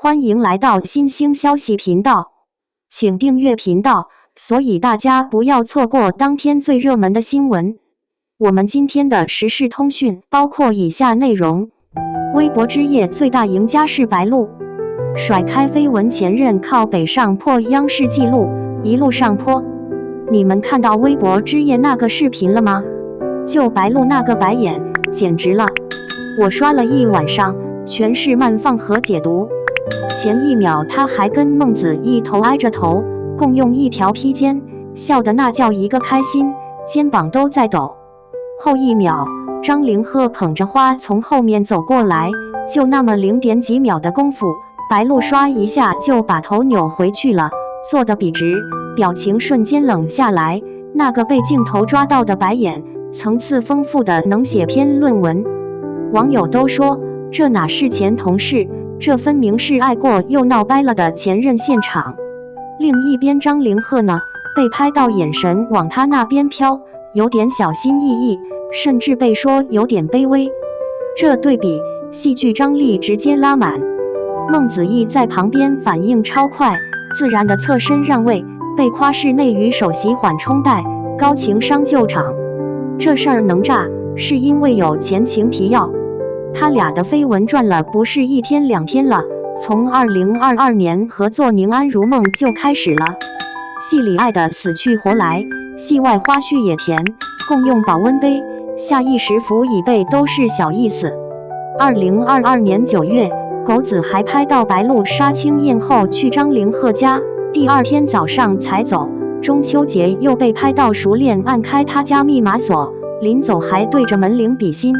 歡迎來到新興消息頻道，請訂閱頻道，所以大家不要錯過當天最熱門的新聞。我們今天的時事通訊包括以下內容：微博之夜最大贏家是白鹿，甩開緋聞前任靠北上破央視紀錄，一路上坡。你們看到微博之夜那個視頻了嗎？就白鹿那個白眼，簡直了！我刷了一晚上，全是慢放和解讀。前一秒他還跟孟子義頭挨着頭，共用一條披肩，笑得那叫一個開心，肩膀都在抖。後一秒，張凌赫捧着花從後面走過來，就那麼0點幾秒的功夫，白鹿刷一下就把頭扭回去了，坐得筆直，表情瞬間冷下來。那個被鏡頭抓到的白眼，層次豐富的能寫篇論文。網友都說，這哪是前同事，這分明是愛過又鬧掰了的前任現場。另一邊張凌赫呢，被拍到眼神往他那邊飄，有點小心翼翼，甚至被說有點卑微。這對比，戲劇張力直接拉滿。孟子義在旁邊反應超快，自然的側身讓位，被誇是內娛首席緩衝帶，高情商救場。這事兒能炸，是因為有前情提要。他倆的緋聞轉了不是1天2天了，從2022年合作《寧安如夢》就開始了。戲裡愛得死去活來，戲外花絮也甜，共用保溫杯，下意識扶椅背都是小意思。2022年9月，狗子還拍到白鹿殺青宴後去張凌赫家，第二天早上才走。中秋節又被拍到熟練按開他家密碼鎖，臨走還對着門鈴比心。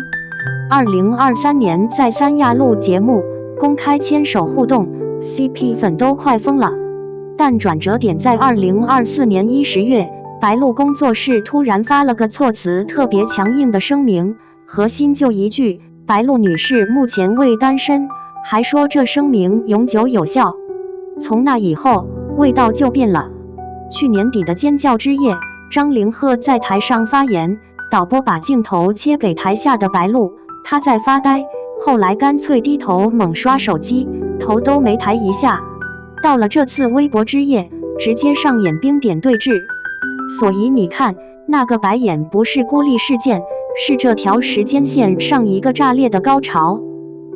2023年在三亞錄節目，公開牽手互動 ，CP 粉都快瘋了。但轉折點在2024年10月，白鹿工作室突然發了個措辭特別強硬的聲明，核心就一句：白鹿女士目前未單身，還說這聲明永久有效。從那以後，味道就變了。去年底的尖叫之夜，張凌赫在台上發言，導播把鏡頭切給台下的白鹿。他在發呆，後來乾脆低頭猛刷手機，頭都沒抬一下。到了這次微博之夜，直接上演冰點對峙。所以你看，那個白眼不是孤立事件，是這條時間線上一個炸裂的高潮。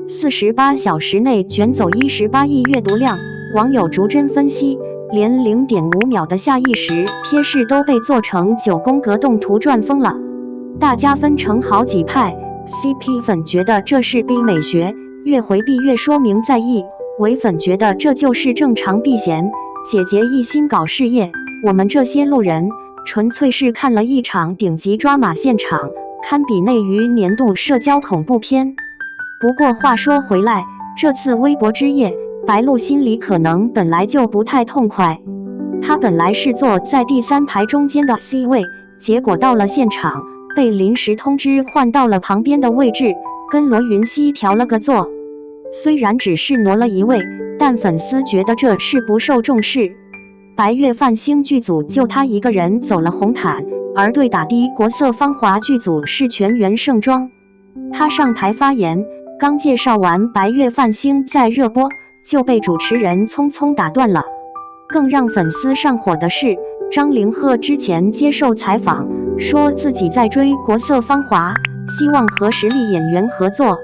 48小時內捲走18億閱讀量，網友逐幀分析，連0.5秒的下意識瞥視都被做成9宮格動圖賺瘋了。大家分成好幾派。CP 粉覺得這是逼美學，越回避越說明在意；唯粉覺得這就是正常避嫌，姐姐一心搞事業。我們這些路人純粹是看了一場頂級抓馬現場，堪比內娛年度社交恐怖片。不過話說回來，這次微博之夜，白鹿心裡可能本來就不太痛快。她本來是坐在第3排中間的 C 位，結果到了現場，被臨時通知換到了旁邊的位置，跟羅雲熙調了個座。雖然只是挪了一位，但粉絲覺得這是不受重視。白月泛星劇組就他一個人走了紅毯，而對打的國色芳華劇組是全員盛裝。他上台發言，剛介紹完白月泛星在熱播，就被主持人匆匆打斷了。更讓粉絲上火的是，張凌赫之前接受採訪，說自己在追《國色芳華》，希望和實力演員合作。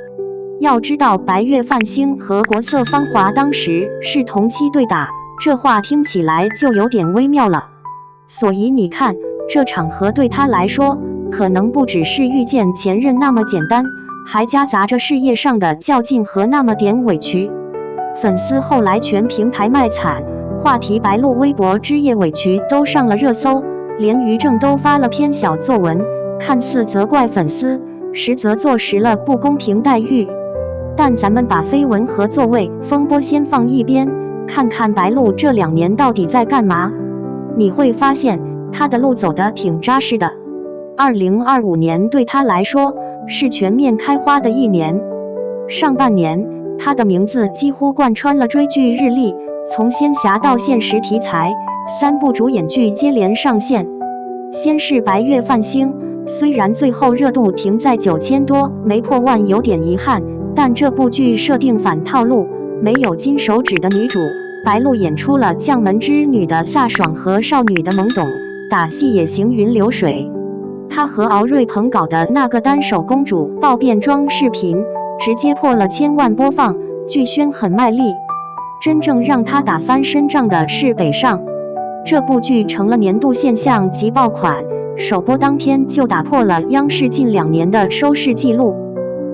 要知道，白月泛星和《國色芳華》當時是同期對打，這話聽起來就有點微妙了。所以你看，這場合對他來說，可能不只是遇見前任那麼簡單，還夾雜着事業上的較勁和那麼點委屈。粉絲後來全平台賣慘，話題白鹿微博之夜委屈都上了熱搜。連於正都發了篇小作文，看似責怪粉絲，實則坐實了不公平待遇。但咱們把緋聞和座位風波先放一邊，看看白鹿這2年到底在幹嘛。你會發現，他的路走得挺扎實的。2025年對他來說是全面開花的一年。上半年，他的名字幾乎貫穿了追劇日曆，從仙俠到現實題材，3部主演劇接連上線。先是白月泛星，雖然最後熱度停在9000多，沒破萬有點遺憾，但這部劇設定反套路，沒有金手指的女主，白鹿演出了將門之女的飒爽和少女的懵懂，打戲也行雲流水。她和敖瑞鵬搞的那個單手公主抱變裝視頻，直接破了1000萬播放，劇宣很賣力。真正讓她打翻身仗的是北上，這部劇成了年度現象級爆款，首播當天就打破了央視近2年的收視紀錄。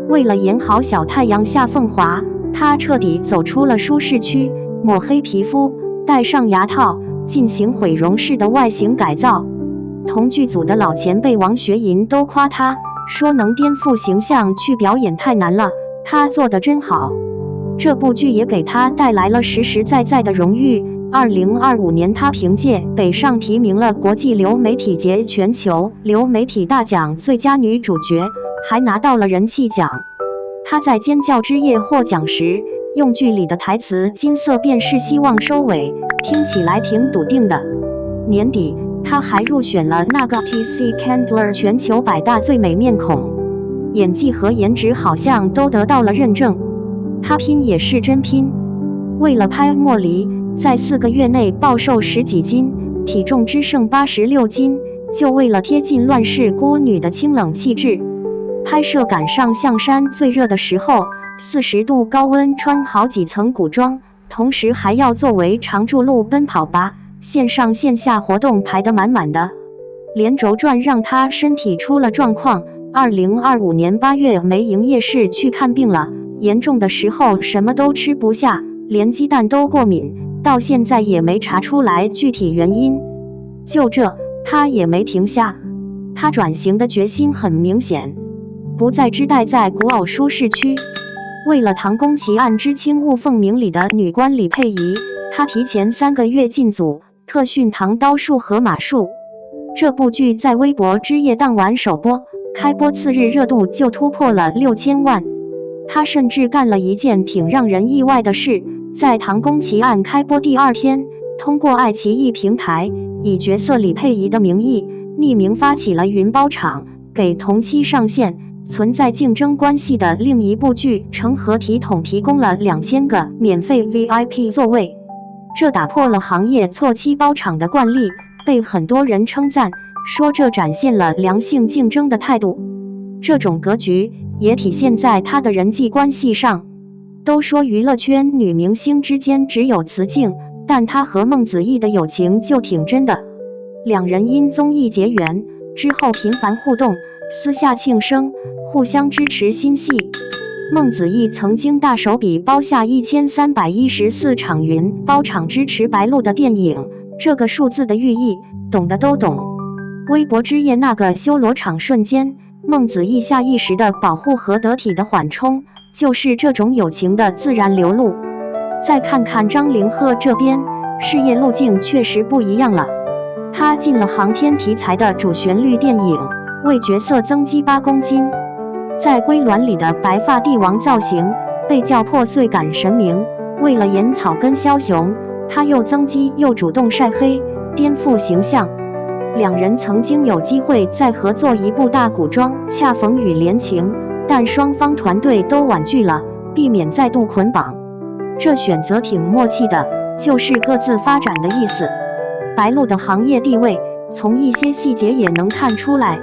為了演好小太陽下鳳華，她徹底走出了舒適區，抹黑皮膚，戴上牙套，進行毀容式的外形改造。同劇組的老前輩王學垠都誇她，說能顛覆形象去表演太難了，她做得真好。這部劇也給她帶來了實實在在的榮譽。2025年，她憑借《北上》提名了國際流媒體節全球流媒體大獎最佳女主角，還拿到了人氣獎。她在《尖叫之夜》獲獎時，用劇裡的台詞"金色便是希望"收尾，聽起來挺篤定的。年底，她還入選了那個 TC Candler 全球100大最美面孔，演技和顏值好像都得到了認證。她拼也是真拼，為了拍《茉莉》，在4個月內暴瘦10幾斤，體重只剩86斤，就為了貼近亂世孤女的清冷氣質。拍攝趕上象山最熱的時候，40度高溫穿好幾層古裝，同時還要作為常駐路奔跑吧，線上線下活動排得滿滿的，連軸轉讓她身體出了狀況。2025年8月沒營業室去看病了，嚴重的時候什麼都吃不下，連雞蛋都過敏，到現在也沒查出來具體原因。就這，她也沒停下，她轉型的決心很明顯，不再只待在古偶舒適區。為了《唐宮奇案之輕霧鳳鳴》裡的女官李佩儀，她提前3個月進組特訓唐刀術和馬術。這部劇在微博之夜當晚首播，開播次日熱度就突破了6000萬。她甚至幹了一件挺讓人意外的事，在《唐宮奇案》開播第2天，通過愛奇藝平台，以角色李佩儀的名義，匿名發起了雲包場，給同期上線存在競爭關係的另一部劇《成何體統》提供了2000個免費 VIP 座位，這打破了行業錯期包場的慣例，被很多人稱讚，說這展現了良性競爭的態度。這種格局也體現在她的人際關係上。都說娛樂圈女明星之間只有雌競，但她和孟子義的友情就挺真的。兩人因綜藝結緣之後頻繁互動，私下慶生，互相支持新戲。孟子義曾經大手筆包下1314場雲包場支持白鹿的電影，這個數字的寓意，懂的都懂。微博之夜那個修羅場瞬間，孟子義下意識的保護和得體的緩衝，就是這種友情的自然流露。再看看張凌赫這邊，事業路徑確實不一樣了。他進了航天題材的主旋律電影，為角色增肌8公斤。在歸鑾裡的白髮帝王造型被叫破碎感神明，為了演草根梟雄，他又增肌又主動曬黑，顛覆形象。兩人曾經有機會再合作一部大古裝《恰逢與連情》，但雙方團隊都婉拒了，避免再度捆綁。這選擇挺默契的，就是各自發展的意思。白鹿的行業地位，從一些細節也能看出來。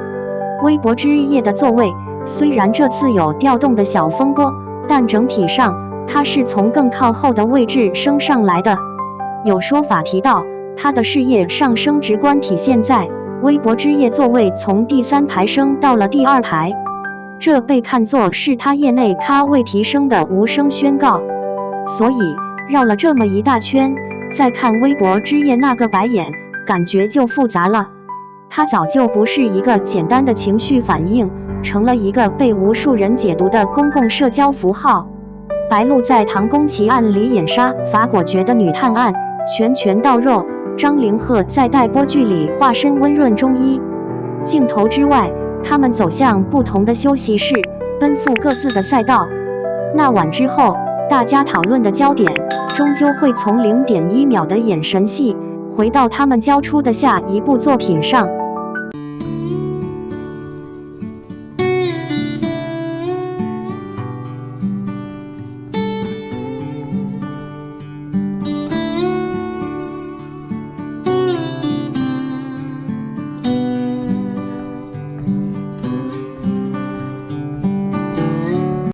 微博之夜的座位，雖然這次有調動的小風波，但整體上他是從更靠後的位置升上來的。有說法提到，他的事業上升直觀體現在微博之夜座位從第3排升到了第2排，這被看作是他業內咖位提升的無聲宣告。所以繞了這麼一大圈，再看微博之夜那個白眼，感覺就複雜了。他早就不是一個簡單的情緒反應，成了一個被無數人解讀的公共社交符號。白鹿在《唐宮奇案》裡演殺法果決的女探案，拳拳到肉；張凌赫在待播劇裡化身溫潤中醫。鏡頭之外，他們走向不同的休息室，奔赴各自的賽道。那晚之後，大家討論的焦點終究會從0.1秒的眼神戲，回到他們交出的下一部作品上。